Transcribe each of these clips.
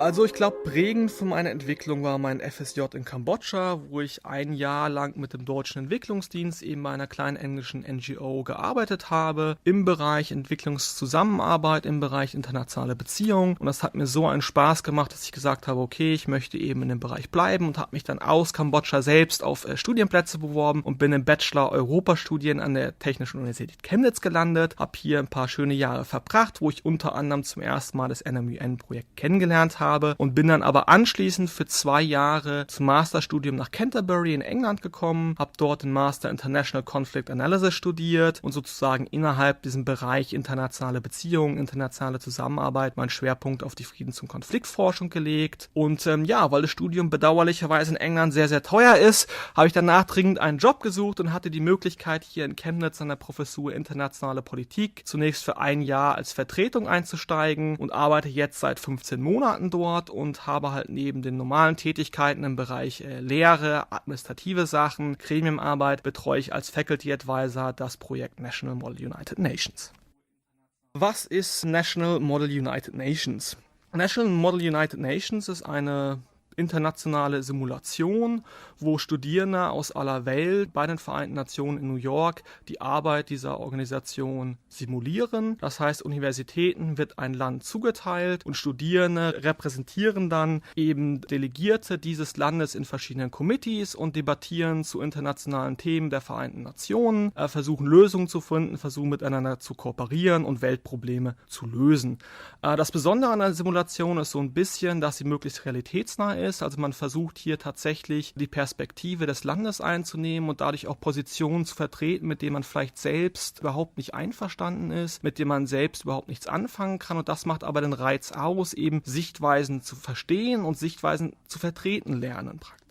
Also ich glaube, prägend für meine Entwicklung war mein FSJ in Kambodscha, wo ich ein Jahr lang mit dem Deutschen Entwicklungsdienst eben bei einer kleinen englischen NGO gearbeitet habe, im Bereich Entwicklungszusammenarbeit, im Bereich internationale Beziehungen. Und das hat mir so einen Spaß gemacht, dass ich gesagt habe, okay, ich möchte eben in dem Bereich bleiben und habe mich dann aus Kambodscha selbst auf Studienplätze beworben und bin im Bachelor Europastudien an der Technischen Universität Chemnitz gelandet, habe hier ein paar schöne Jahre verbracht, wo ich unter anderem zum ersten Mal das NMUN-Projekt kennengelernt habe und bin dann aber anschließend für 2 Jahre zum Masterstudium nach Canterbury in England gekommen, habe dort den Master International Conflict Analysis studiert und sozusagen innerhalb diesem Bereich internationale Beziehungen, internationale Zusammenarbeit meinen Schwerpunkt auf die Friedens- und Konfliktforschung gelegt. Und weil das Studium bedauerlicherweise in England sehr, sehr teuer ist, habe ich danach dringend einen Job gesucht und hatte die Möglichkeit, hier in Chemnitz an der Professur Internationale Politik zunächst für 1 Jahr als Vertretung einzusteigen und arbeite jetzt seit 15 Monaten dort und habe halt neben den normalen Tätigkeiten im Bereich Lehre, administrative Sachen, Gremienarbeit, betreue ich als Faculty Advisor das Projekt National Model United Nations. Was ist National Model United Nations? National Model United Nations ist eine internationale Simulation, wo Studierende aus aller Welt bei den Vereinten Nationen in New York die Arbeit dieser Organisation simulieren. Das heißt, Universitäten wird ein Land zugeteilt und Studierende repräsentieren dann eben Delegierte dieses Landes in verschiedenen Committees und debattieren zu internationalen Themen der Vereinten Nationen, versuchen Lösungen zu finden, versuchen miteinander zu kooperieren und Weltprobleme zu lösen. Das Besondere an der Simulation ist so ein bisschen, dass sie möglichst realitätsnah ist. Also man versucht hier tatsächlich die Perspektive des Landes einzunehmen und dadurch auch Positionen zu vertreten, mit denen man vielleicht selbst überhaupt nicht einverstanden ist, mit denen man selbst überhaupt nichts anfangen kann. Und das macht aber den Reiz aus, eben Sichtweisen zu verstehen und Sichtweisen zu vertreten lernen praktisch.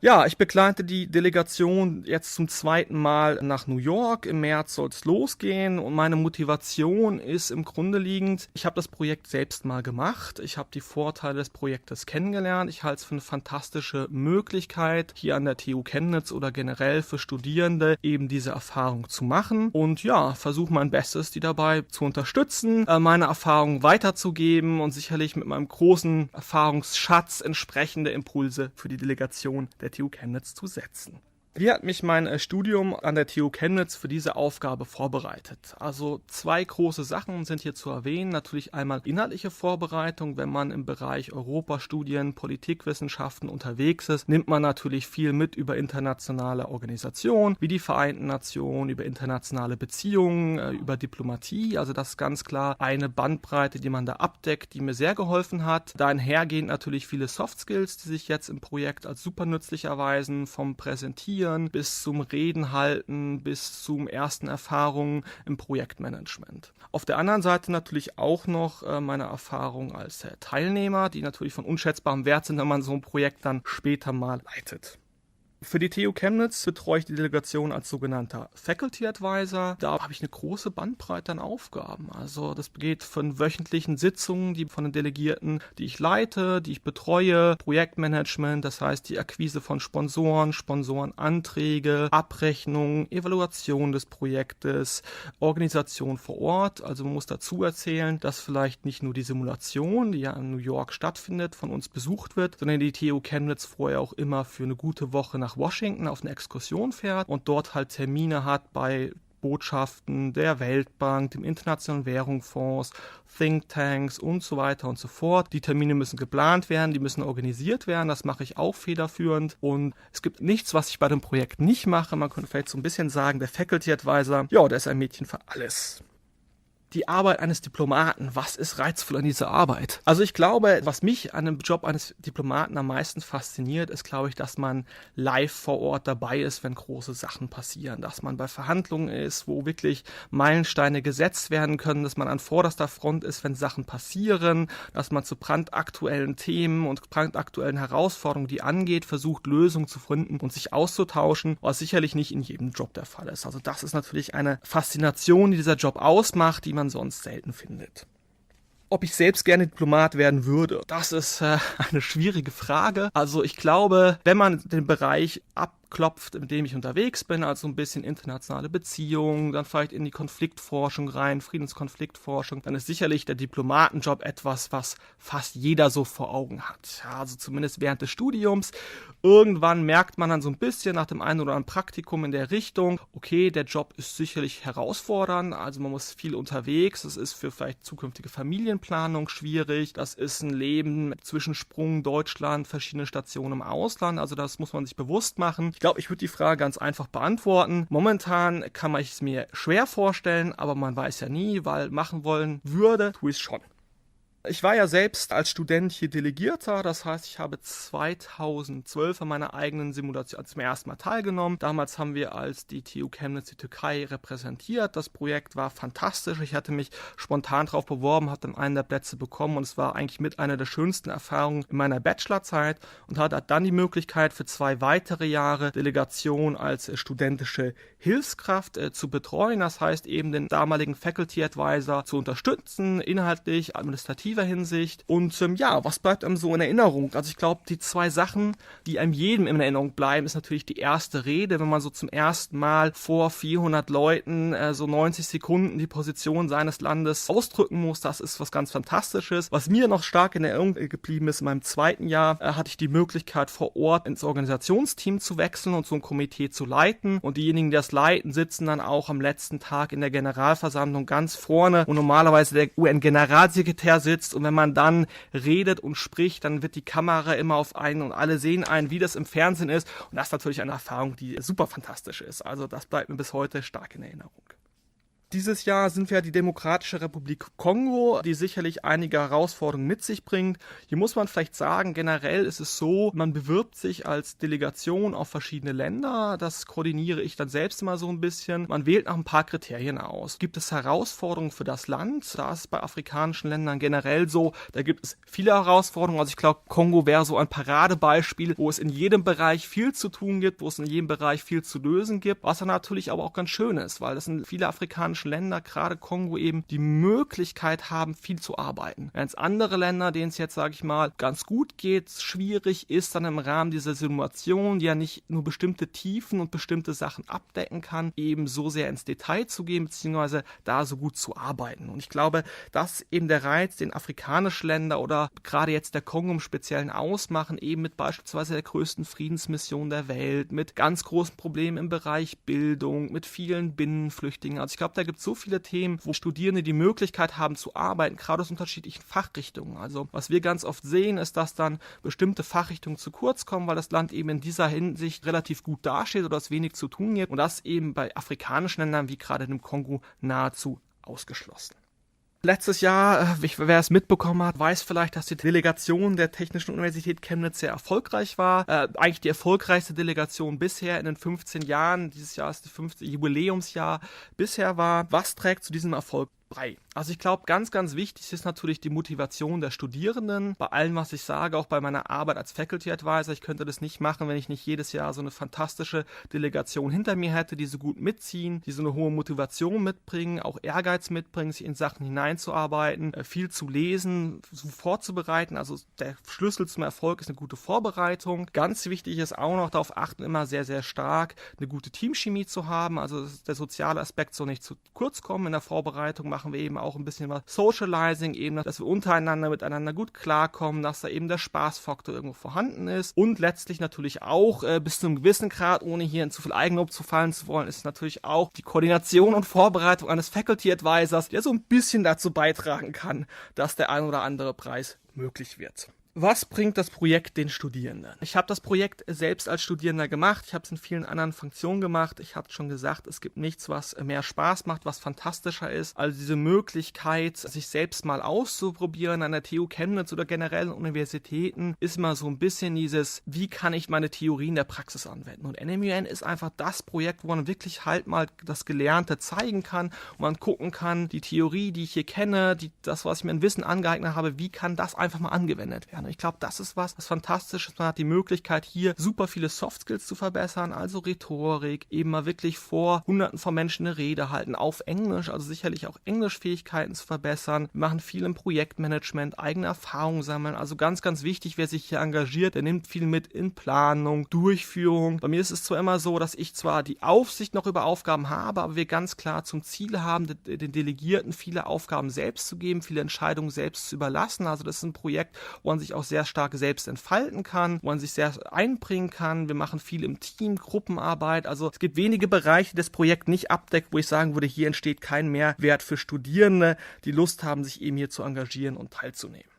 Ja, ich begleite die Delegation jetzt zum 2. Mal nach New York. Im März soll es losgehen und meine Motivation ist im Grunde liegend, ich habe das Projekt selbst mal gemacht. Ich habe die Vorteile des Projektes kennengelernt. Ich halte es für eine fantastische Möglichkeit, hier an der TU Chemnitz oder generell für Studierende eben diese Erfahrung zu machen. Und ja, versuche mein Bestes, die dabei zu unterstützen, meine Erfahrungen weiterzugeben und sicherlich mit meinem großen Erfahrungsschatz entsprechende Impulse für die Delegation der TU Chemnitz zu setzen. Wie hat mich mein Studium an der TU Chemnitz für diese Aufgabe vorbereitet? Also 2 große Sachen sind hier zu erwähnen. Natürlich einmal inhaltliche Vorbereitung. Wenn man im Bereich Europastudien, Politikwissenschaften unterwegs ist, nimmt man natürlich viel mit über internationale Organisationen, wie die Vereinten Nationen, über internationale Beziehungen, über Diplomatie. Also das ist ganz klar eine Bandbreite, die man da abdeckt, die mir sehr geholfen hat. Da einhergehen natürlich viele Soft Skills, die sich jetzt im Projekt als super nützlich erweisen, vom Präsentieren bis zum Reden halten, bis zum ersten Erfahrungen im Projektmanagement. Auf der anderen Seite natürlich auch noch meine Erfahrung als Teilnehmer, die natürlich von unschätzbarem Wert sind, wenn man so ein Projekt dann später mal leitet. Für die TU Chemnitz betreue ich die Delegation als sogenannter Faculty Advisor. Da habe ich eine große Bandbreite an Aufgaben. Also das geht von wöchentlichen Sitzungen, die von den Delegierten, die ich leite, die ich betreue, Projektmanagement, das heißt die Akquise von Sponsoren, Sponsorenanträge, Abrechnung, Evaluation des Projektes, Organisation vor Ort. Also man muss dazu erzählen, dass vielleicht nicht nur die Simulation, die ja in New York stattfindet, von uns besucht wird, sondern die TU Chemnitz vorher auch immer für eine gute Woche nach Washington auf eine Exkursion fährt und dort halt Termine hat bei Botschaften der Weltbank, dem Internationalen Währungsfonds, Thinktanks und so weiter und so fort. Die Termine müssen geplant werden, die müssen organisiert werden, das mache ich auch federführend und es gibt nichts, was ich bei dem Projekt nicht mache. Man könnte vielleicht so ein bisschen sagen, der Faculty Advisor, ja, der ist ein Mädchen für alles. Die Arbeit eines Diplomaten, was ist reizvoll an dieser Arbeit? Also ich glaube, was mich an dem Job eines Diplomaten am meisten fasziniert, ist, glaube ich, dass man live vor Ort dabei ist, wenn große Sachen passieren, dass man bei Verhandlungen ist, wo wirklich Meilensteine gesetzt werden können, dass man an vorderster Front ist, wenn Sachen passieren, dass man zu brandaktuellen Themen und brandaktuellen Herausforderungen, die angeht, versucht, Lösungen zu finden und sich auszutauschen, was sicherlich nicht in jedem Job der Fall ist. Also das ist natürlich eine Faszination, die dieser Job ausmacht, die man sonst selten findet. Ob ich selbst gerne Diplomat werden würde, das ist eine schwierige Frage. Also ich glaube, wenn man den Bereich klopft, in dem ich unterwegs bin, also ein bisschen internationale Beziehungen, dann vielleicht in die Konfliktforschung rein, Friedenskonfliktforschung, dann ist sicherlich der Diplomatenjob etwas, was fast jeder so vor Augen hat. Ja, also zumindest während des Studiums. Irgendwann merkt man dann so ein bisschen nach dem einen oder anderen Praktikum in der Richtung, okay, der Job ist sicherlich herausfordernd, also man muss viel unterwegs, das ist für vielleicht zukünftige Familienplanung schwierig, das ist ein Leben mit Zwischensprung Deutschland, verschiedene Stationen im Ausland, also das muss man sich bewusst machen. Ich glaube, ich würde die Frage ganz einfach beantworten. Momentan kann man es mir schwer vorstellen, aber man weiß ja nie, weil machen wollen würde, tue ich es schon. Ich war ja selbst als Student hier Delegierter, das heißt, ich habe 2012 an meiner eigenen Simulation zum ersten Mal teilgenommen. Damals haben wir als die TU Chemnitz die Türkei repräsentiert. Das Projekt war fantastisch. Ich hatte mich spontan drauf beworben, hatte dann einen der Plätze bekommen und es war eigentlich mit einer der schönsten Erfahrungen in meiner Bachelorzeit und hatte dann die Möglichkeit für 2 weitere Jahre Delegation als studentische Hilfskraft zu betreuen. Das heißt, eben den damaligen Faculty Advisor zu unterstützen, inhaltlich, administrativer Hinsicht. Und was bleibt einem so in Erinnerung? Also ich glaube, die 2 Sachen, die einem jedem in Erinnerung bleiben, ist natürlich die erste Rede, wenn man so zum ersten Mal vor 400 Leuten so 90 Sekunden die Position seines Landes ausdrücken muss. Das ist was ganz Fantastisches. Was mir noch stark in Erinnerung geblieben ist, in meinem 2. Jahr hatte ich die Möglichkeit, vor Ort ins Organisationsteam zu wechseln und so ein Komitee zu leiten. Und diejenigen, die das leiten, sitzen dann auch am letzten Tag in der Generalversammlung ganz vorne, wo normalerweise der UN-Generalsekretär sitzt. Und wenn man dann redet und spricht, dann wird die Kamera immer auf einen und alle sehen einen, wie das im Fernsehen ist. Und das ist natürlich eine Erfahrung, die super fantastisch ist. Also das bleibt mir bis heute stark in Erinnerung. Dieses Jahr sind wir die Demokratische Republik Kongo, die sicherlich einige Herausforderungen mit sich bringt. Hier muss man vielleicht sagen, generell ist es so, man bewirbt sich als Delegation auf verschiedene Länder. Das koordiniere ich dann selbst immer so ein bisschen. Man wählt nach ein paar Kriterien aus. Gibt es Herausforderungen für das Land? Da ist es bei afrikanischen Ländern generell so, da gibt es viele Herausforderungen. Also ich glaube, Kongo wäre so ein Paradebeispiel, wo es in jedem Bereich viel zu tun gibt, wo es in jedem Bereich viel zu lösen gibt, was dann natürlich aber auch ganz schön ist, weil das sind viele afrikanische Länder, gerade Kongo eben, die Möglichkeit haben, viel zu arbeiten. Während andere Länder, denen es jetzt, sage ich mal, ganz gut geht, schwierig ist dann im Rahmen dieser Simulation, die ja nicht nur bestimmte Tiefen und bestimmte Sachen abdecken kann, eben so sehr ins Detail zu gehen, beziehungsweise da so gut zu arbeiten. Und ich glaube, das ist eben der Reiz, den afrikanische Länder oder gerade jetzt der Kongo im Speziellen ausmachen, eben mit beispielsweise der größten Friedensmission der Welt, mit ganz großen Problemen im Bereich Bildung, mit vielen Binnenflüchtlingen. Also ich glaube, da gibt es so viele Themen, wo Studierende die Möglichkeit haben zu arbeiten, gerade aus unterschiedlichen Fachrichtungen. Also was wir ganz oft sehen, ist, dass dann bestimmte Fachrichtungen zu kurz kommen, weil das Land eben in dieser Hinsicht relativ gut dasteht oder es wenig zu tun gibt. Und das eben bei afrikanischen Ländern wie gerade dem Kongo nahezu ausgeschlossen. Letztes Jahr, wer es mitbekommen hat, weiß vielleicht, dass die Delegation der Technischen Universität Chemnitz sehr erfolgreich war. Eigentlich die erfolgreichste Delegation bisher in den 15 Jahren. Dieses Jahr ist das 15. Jubiläumsjahr bisher war. Was trägt zu diesem Erfolg bei? Also ich glaube, ganz, ganz wichtig ist natürlich die Motivation der Studierenden. Bei allem, was ich sage, auch bei meiner Arbeit als Faculty Advisor, ich könnte das nicht machen, wenn ich nicht jedes Jahr so eine fantastische Delegation hinter mir hätte, die so gut mitziehen, die so eine hohe Motivation mitbringen, auch Ehrgeiz mitbringen, sich in Sachen hineinzuarbeiten, viel zu lesen, vorzubereiten. Also der Schlüssel zum Erfolg ist eine gute Vorbereitung. Ganz wichtig ist auch noch, darauf achten, immer sehr, sehr stark eine gute Teamchemie zu haben. Also der soziale Aspekt soll nicht zu kurz kommen. In der Vorbereitung machen wir eben auch ein bisschen was Socializing, eben, dass wir untereinander miteinander gut klarkommen, dass da eben der Spaßfaktor irgendwo vorhanden ist und letztlich natürlich auch bis zu einem gewissen Grad, ohne hier in zu viel Eigenlob zu fallen zu wollen, ist natürlich auch die Koordination und Vorbereitung eines Faculty Advisors, der so ein bisschen dazu beitragen kann, dass der ein oder andere Preis möglich wird. Was bringt das Projekt den Studierenden? Ich habe das Projekt selbst als Studierender gemacht. Ich habe es in vielen anderen Funktionen gemacht. Ich habe schon gesagt, es gibt nichts, was mehr Spaß macht, was fantastischer ist. Also diese Möglichkeit, sich selbst mal auszuprobieren an der TU Chemnitz oder generell an Universitäten, ist immer so ein bisschen dieses, wie kann ich meine Theorien der Praxis anwenden? Und NMUN ist einfach das Projekt, wo man wirklich halt mal das Gelernte zeigen kann und man gucken kann, die Theorie, die ich hier kenne, das, was ich mir an Wissen angeeignet habe, wie kann das einfach mal angewendet werden? Ich glaube, das ist was fantastisch ist. Man hat die Möglichkeit, hier super viele Soft Skills zu verbessern, also Rhetorik, eben mal wirklich vor Hunderten von Menschen eine Rede halten, auf Englisch, also sicherlich auch Englischfähigkeiten zu verbessern. Wir machen viel im Projektmanagement, eigene Erfahrungen sammeln, also ganz, ganz wichtig, wer sich hier engagiert, der nimmt viel mit in Planung, Durchführung. Bei mir ist es zwar immer so, dass ich zwar die Aufsicht noch über Aufgaben habe, aber wir ganz klar zum Ziel haben, den Delegierten viele Aufgaben selbst zu geben, viele Entscheidungen selbst zu überlassen. Also das ist ein Projekt, wo man sich auch sehr stark selbst entfalten kann, wo man sich sehr einbringen kann. Wir machen viel im Team, Gruppenarbeit. Also es gibt wenige Bereiche, die das Projekt nicht abdeckt, wo ich sagen würde, hier entsteht kein Mehrwert für Studierende, die Lust haben, sich eben hier zu engagieren und teilzunehmen.